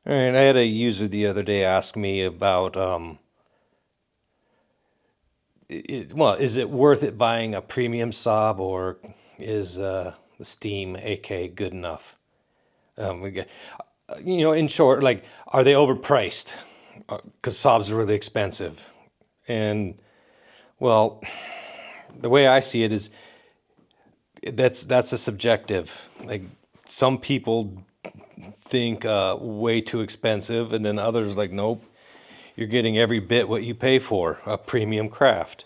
All right, I had a user the other day ask me about, well, is it worth it buying a premium SAB or is the Steam AK good enough? We get, in short, like, are they overpriced? Because SABs are really expensive. And, well, the way I see it is that's a subjective. Like, some people think way too expensive, and then others like, nope, you're getting every bit what you pay for, a premium craft.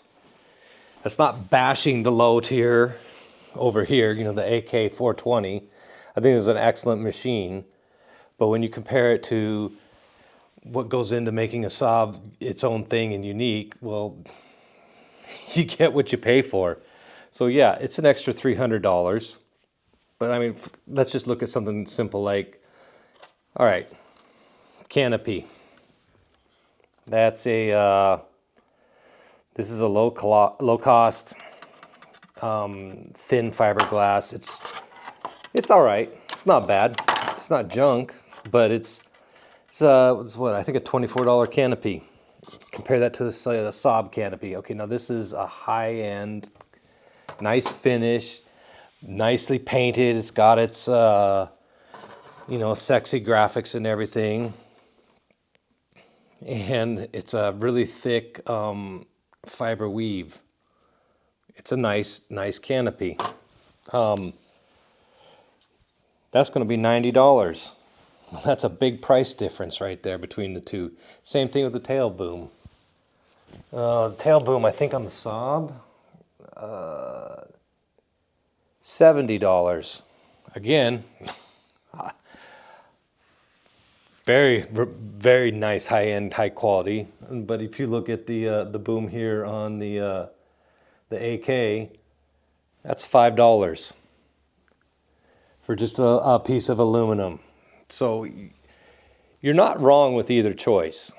That's not bashing the low tier over here, the AK 420. I think it's an excellent machine. But when you compare it to what goes into making a SAB its own thing and unique, well, you get what you pay for. So yeah, it's an extra $300. But I mean, let's just look at something simple like, all right, canopy. That's this is a low cost thin fiberglass. It's all right. It's not bad. It's not junk, but it's what I think a $24 canopy. Compare that to the SAB canopy. Okay, now this is a high end, nice finish, nicely painted. It's got its sexy graphics and everything, and it's a really thick fiber weave. It's a nice canopy. That's going to be $90. Well, that's a big price difference right there between the two. Same thing with the tail boom. Tail boom, I think on the SAB, $70. Again, very nice, high end, high quality. But if you look at the boom here on the AK, that's $5 for just a piece of aluminum. So you're not wrong with either choice.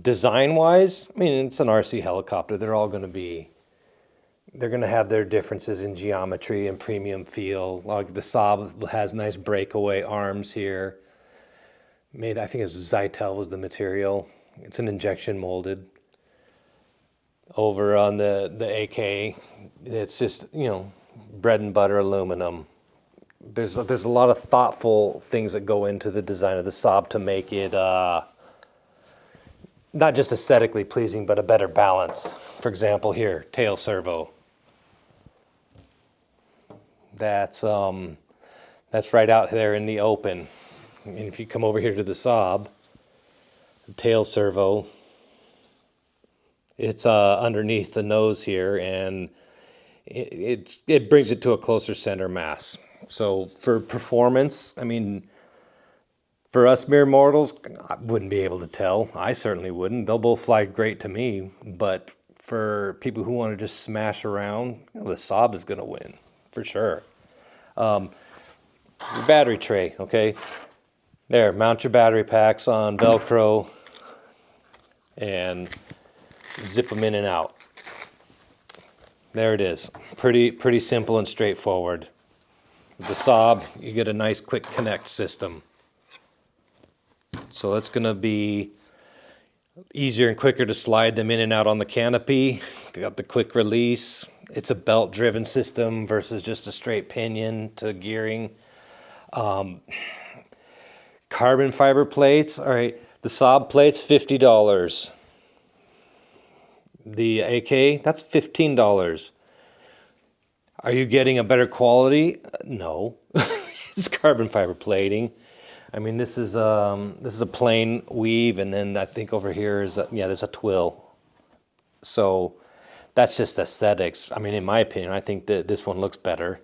Design wise, I mean, it's an RC helicopter. They're going to have their differences in geometry and premium feel. Like the SAB has nice breakaway arms here. I think it's Zytel was the material. It's an injection molded. Over on the AK, it's just, bread and butter aluminum. There's a lot of thoughtful things that go into the design of the SAB to make it not just aesthetically pleasing, but a better balance. For example, here, tail servo. That's right out there in the open. And if you come over here to the SAB, the tail servo, it's underneath the nose here, and it brings it to a closer center mass. So for performance, I mean, for us mere mortals, I wouldn't be able to tell. I certainly wouldn't. They'll both fly great to me, but for people who want to just smash around, the SAB is going to win for sure. Your battery tray, okay? There, mount your battery packs on Velcro and zip them in and out. There it is. Pretty simple and straightforward. With the SAB, you get a nice quick connect system. So it's going to be easier and quicker to slide them in and out on the canopy. Got the quick release. It's a belt driven system versus just a straight pinion to gearing. Carbon fiber plates. All right, the SAB plate's $50. The AK, that's $15. Are you getting a better quality? No. It's carbon fiber plating. I mean, this is a plain weave, and then I think over here is there's a twill. So that's just aesthetics. I mean, in my opinion, I think that this one looks better.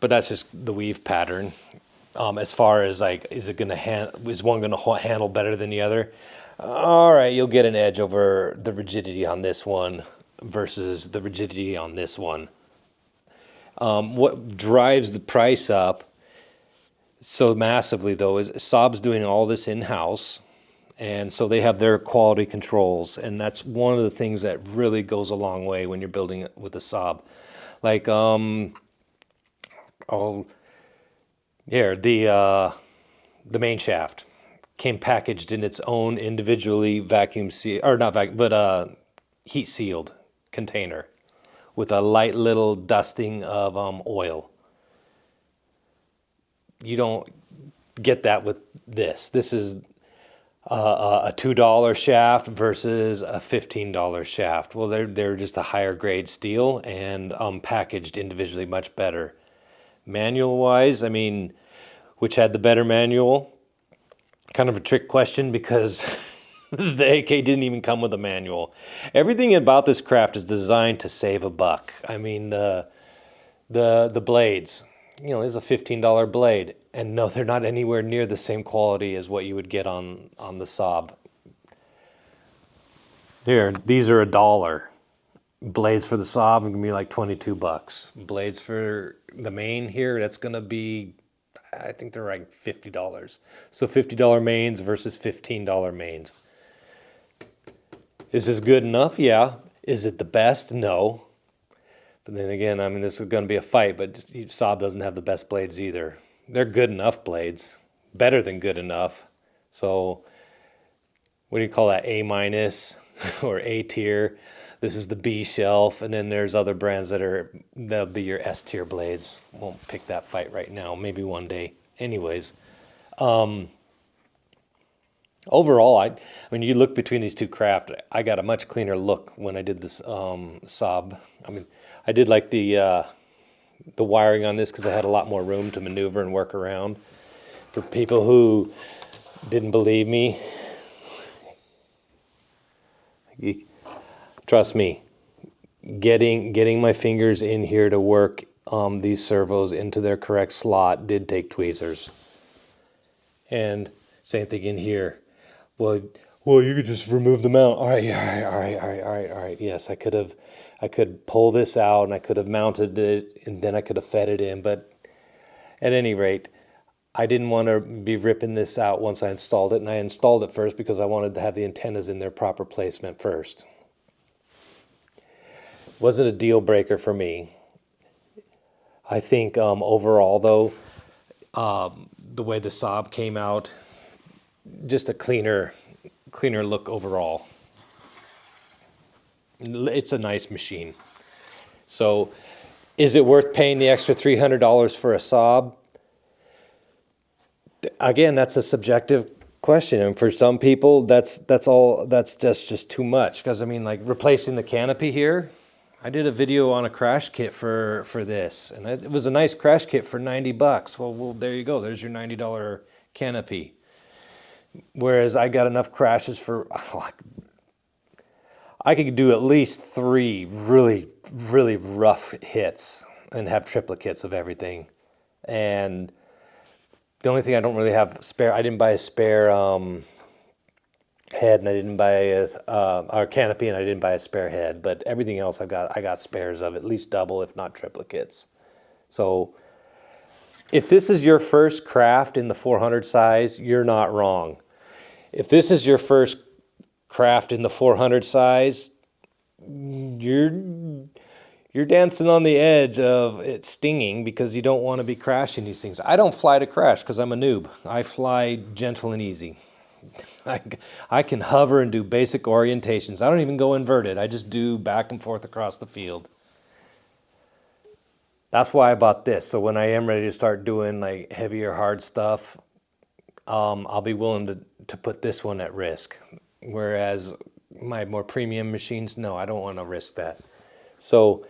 But that's just the weave pattern. As far as like, is one gonna handle better than the other? All right, you'll get an edge over the rigidity on this one versus the rigidity on this one. What drives the price up so massively, though, is SAB's doing all this in-house, and so they have their quality controls, and that's one of the things that really goes a long way when you're building it with a SAB. Like, Here, the main shaft came packaged in its own individually vacuum seal, or not vacuum, but heat sealed container with a light little dusting of oil. You don't get that with this. This is a $2 shaft versus a $15 shaft. Well, they're just a higher grade steel and packaged individually much better. Manual wise, I mean, which had the better manual? Kind of a trick question because the AK didn't even come with a manual. Everything about this craft is designed to save a buck. I mean, the blades, you know, is a $15 blade, and no, they're not anywhere near the same quality as what you would get on the SAB. These are $1. Blades for the SAB are gonna be like 22 bucks. Blades for the main here, that's gonna be, I think they're like $50. So $50 mains versus $15 mains. Is this good enough? Yeah. Is it the best? No. But then again, I mean, this is going to be a fight, but Saab doesn't have the best blades either. They're good enough blades, better than good enough. So, what do you call that? A minus or A tier. This is the B shelf, and then there's other brands that'll be your S tier blades. Won't pick that fight right now. Maybe one day. Anyways, overall, when you look between these two craft, I got a much cleaner look when I did this Saab. I mean, I did like the wiring on this because I had a lot more room to maneuver and work around. For people who didn't believe me, trust me, getting my fingers in here to work these servos into their correct slot did take tweezers. And same thing in here. Well, you could just remove the mount. All right, all right. Yes, I could pull this out and I could have mounted it and then I could have fed it in. But at any rate, I didn't want to be ripping this out once I installed it. And I installed it first because I wanted to have the antennas in their proper placement first. Wasn't a deal breaker for me. I think overall, though, the way the Saab came out, just a cleaner look overall. It's a nice machine. So, is it worth paying the extra $300 for a Saab? Again, that's a subjective question, and for some people, that's just too much. Because I mean, like replacing the canopy here, I did a video on a crash kit for this, and it was a nice crash kit for 90 bucks. Well, there you go. There's your $90 canopy. Whereas I got enough crashes for, I could do at least 3 really, really rough hits and have triplicates of everything. And the only thing I don't really have spare, I didn't buy a spare head, and I didn't buy a canopy, and I didn't buy a spare head. But everything else I got spares of, at least double, if not triplicates. So if this is your first craft in the 400 size, you're not wrong. If this is your first craft in the 400 size, you're dancing on the edge of it stinging because you don't want to be crashing these things. I don't fly to crash because I'm a noob. I fly gentle and easy. I can hover and do basic orientations. I don't even go inverted. I just do back and forth across the field. That's why I bought this. So when I am ready to start doing like heavier hard stuff, I'll be willing to put this one at risk. Whereas my more premium machines, no, I don't want to risk that. So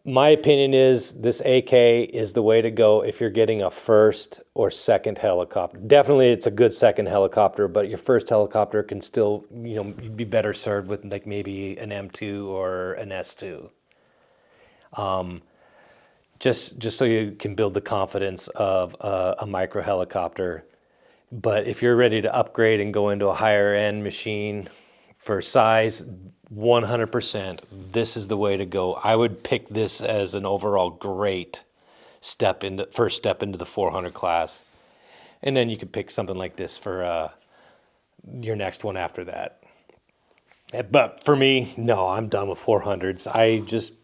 my opinion is this AK is the way to go if you're getting a first or second helicopter. Definitely it's a good second helicopter, but your first helicopter can still, be better served with like maybe an M2 or an S2. Just so you can build the confidence of a micro helicopter. But if you're ready to upgrade and go into a higher end machine for size, 100%, this is the way to go. I would pick this as an overall great first step into the 400 class. And then you could pick something like this for your next one after that. But for me, no, I'm done with 400s. I just,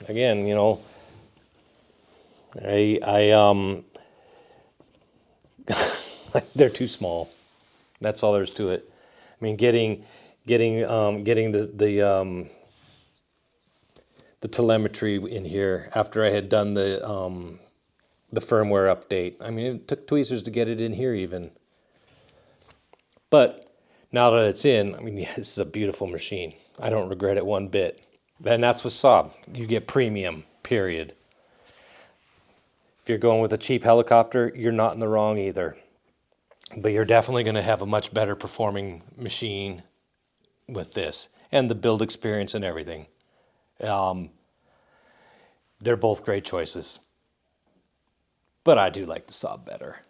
again, I they're too small. That's all there's to it. I mean, getting the telemetry in here after I had done the firmware update. I mean, it took tweezers to get it in here even. But now that it's in, I mean, yeah, this is a beautiful machine. I don't regret it one bit. And that's with SAB. You get premium, period. If you're going with a cheap helicopter, you're not in the wrong either. But you're definitely going to have a much better performing machine with this and the build experience and everything. They're both great choices. But I do like the SAB better.